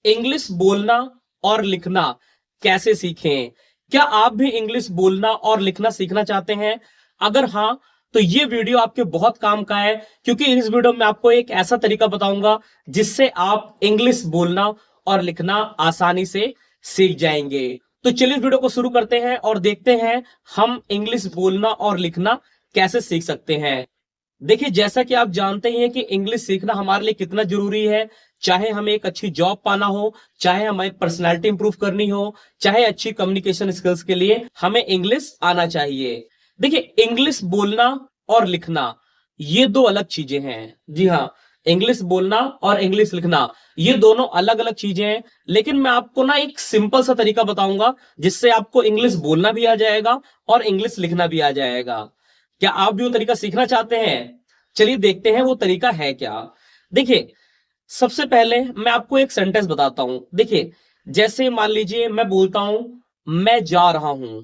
English बोलना और लिखना कैसे सीखें। क्या आप भी इंग्लिश बोलना और लिखना सीखना चाहते हैं? अगर हाँ, तो ये वीडियो आपके बहुत काम का है, क्योंकि इस वीडियो में आपको एक ऐसा तरीका बताऊंगा जिससे आप इंग्लिश बोलना और लिखना आसानी से सीख जाएंगे। तो चलिए इस वीडियो को शुरू करते हैं और देखते हैं हम इंग्लिश बोलना और लिखना कैसे सीख सकते हैं। देखिए, जैसा कि आप जानते ही हैं कि इंग्लिश सीखना हमारे लिए कितना जरूरी है। चाहे हमें एक अच्छी जॉब पाना हो, चाहे हमें पर्सनालिटी इंप्रूव करनी हो, चाहे अच्छी कम्युनिकेशन स्किल्स के लिए हमें इंग्लिश आना चाहिए। देखिए, इंग्लिश बोलना और लिखना ये दो अलग चीजें हैं। जी हाँ, इंग्लिश बोलना और इंग्लिश लिखना ये दोनों अलग अलग चीजें हैं। लेकिन मैं आपको ना एक सिंपल सा तरीका बताऊंगा जिससे आपको इंग्लिश बोलना भी आ जाएगा और इंग्लिश लिखना भी आ जाएगा। क्या आप भी वो तरीका सीखना चाहते हैं? चलिए देखते हैं वो तरीका है क्या। देखिए, सबसे पहले मैं आपको एक सेंटेंस बताता हूं। देखिए, जैसे मान लीजिए मैं बोलता हूं मैं जा रहा हूं,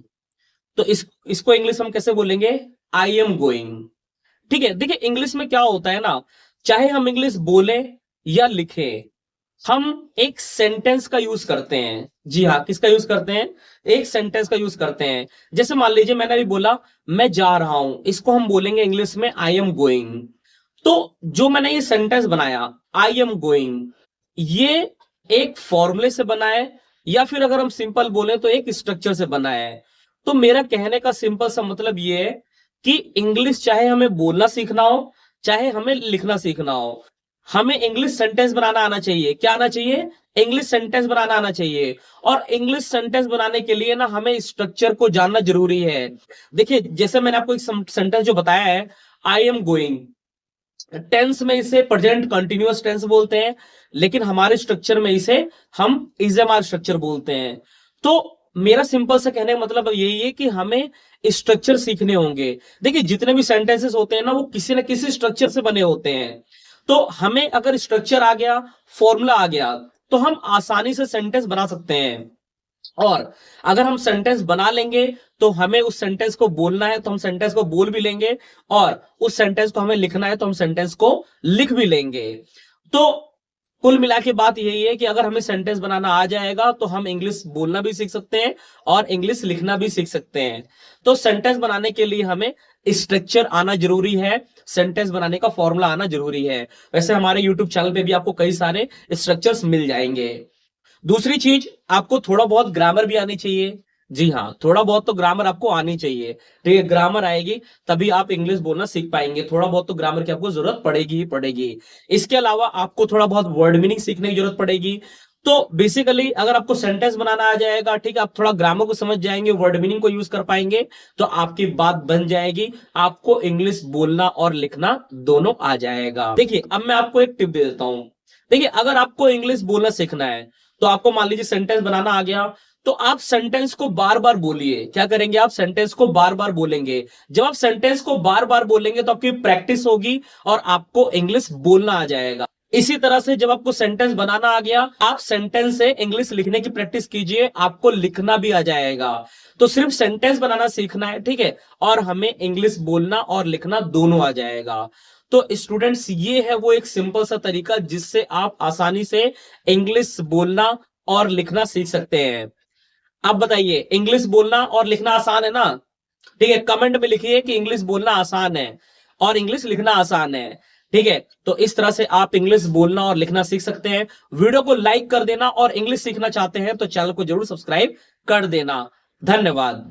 तो इसको इंग्लिश हम कैसे बोलेंगे? I am going. ठीक है। देखिए, इंग्लिश में क्या होता है ना, चाहे हम इंग्लिश बोले या लिखे, हम एक सेंटेंस का यूज करते हैं। जी हाँ, किसका यूज करते हैं? एक सेंटेंस का यूज करते हैं। जैसे मान लीजिए मैंने अभी बोला मैं जा रहा हूं, इसको हम बोलेंगे इंग्लिश में आई एम गोइंग। तो जो मैंने ये सेंटेंस बनाया आई एम गोइंग, ये एक फॉर्मूले से बना है, या फिर अगर हम सिंपल बोले तो एक स्ट्रक्चर से बना है। तो मेरा कहने का सिंपल सा मतलब ये है कि इंग्लिश चाहे हमें बोलना सीखना हो, चाहे हमें लिखना सीखना हो, हमें इंग्लिश सेंटेंस बनाना आना चाहिए। क्या आना चाहिए? इंग्लिश सेंटेंस बनाना आना चाहिए। और इंग्लिश सेंटेंस बनाने के लिए ना हमें स्ट्रक्चर को जानना जरूरी है। देखिए, जैसे मैंने आपको एक सेंटेंस जो बताया है आई एम गोइंग, टेंस में इसे प्रेजेंट कंटिन्यूअस टेंस बोलते हैं, लेकिन हमारे स्ट्रक्चर में इसे हम इजएमआर स्ट्रक्चर बोलते हैं। तो मेरा सिंपल सा कहने का मतलब यही है कि हमें स्ट्रक्चर सीखने होंगे। देखिए, जितने भी सेंटेंसेस होते हैं ना, वो किसी न किसी स्ट्रक्चर से बने होते हैं। तो हमें अगर स्ट्रक्चर आ गया, फॉर्मूला आ गया, तो हम आसानी से सेंटेंस बना सकते हैं। और अगर हम सेंटेंस बना लेंगे तो हमें उस सेंटेंस को बोलना है तो हम सेंटेंस को बोल भी लेंगे, और उस सेंटेंस को हमें लिखना है तो हम सेंटेंस को लिख भी लेंगे। तो कुल मिला के बात यही है कि अगर हमें सेंटेंस बनाना आ जाएगा तो हम इंग्लिश बोलना भी सीख सकते हैं और इंग्लिश लिखना भी सीख सकते हैं। तो सेंटेंस बनाने के लिए हमें स्ट्रक्चर आना जरूरी है, सेंटेंस बनाने का फॉर्मूला आना जरूरी है। वैसे हमारे यूट्यूब चैनल पे भी आपको कई सारे स्ट्रक्चर्स मिल जाएंगे। दूसरी चीज, आपको थोड़ा बहुत ग्रामर भी आनी चाहिए। जी हाँ, थोड़ा बहुत तो ग्रामर आपको आनी चाहिए। ठीक है, ग्रामर आएगी तभी आप इंग्लिश बोलना सीख पाएंगे। थोड़ा बहुत तो ग्रामर की आपको जरूरत पड़ेगी ही पड़ेगी। इसके अलावा आपको थोड़ा बहुत वर्ड मीनिंग सीखने की जरूरत पड़ेगी। तो बेसिकली अगर आपको सेंटेंस बनाना आ जाएगा, ठीक है, आप थोड़ा ग्रामर को समझ जाएंगे, वर्ड मीनिंग को यूज कर पाएंगे, तो आपकी बात बन जाएगी। आपको इंग्लिश बोलना और लिखना दोनों आ जाएगा। देखिए, अब मैं आपको एक टिप दे देता हूं। देखिए, अगर आपको इंग्लिश बोलना सीखना है तो आपको मान लीजिए सेंटेंस बनाना आ गया, तो आप सेंटेंस को बार बार बोलिए। क्या करेंगे? आप सेंटेंस को बार बार बोलेंगे। जब आप सेंटेंस को बार बार बोलेंगे तो आपकी प्रैक्टिस होगी और आपको इंग्लिश बोलना आ जाएगा। इसी तरह से जब आपको सेंटेंस बनाना आ गया, आप सेंटेंस से इंग्लिश लिखने की प्रैक्टिस कीजिए, आपको लिखना भी आ जाएगा। तो सिर्फ सेंटेंस बनाना सीखना है, ठीक है, और हमें इंग्लिश बोलना और लिखना दोनों आ जाएगा। तो स्टूडेंट्स, ये है वो एक सिंपल सा तरीका जिससे आप आसानी से इंग्लिश बोलना और लिखना सीख सकते हैं। आप बताइए, इंग्लिश बोलना और लिखना आसान है ना? ठीक है, कमेंट में लिखिए कि इंग्लिश बोलना आसान है और इंग्लिश लिखना आसान है। ठीक है, तो इस तरह से आप इंग्लिश बोलना और लिखना सीख सकते हैं। वीडियो को लाइक कर देना और इंग्लिश सीखना चाहते हैं तो चैनल को जरूर सब्सक्राइब कर देना। धन्यवाद।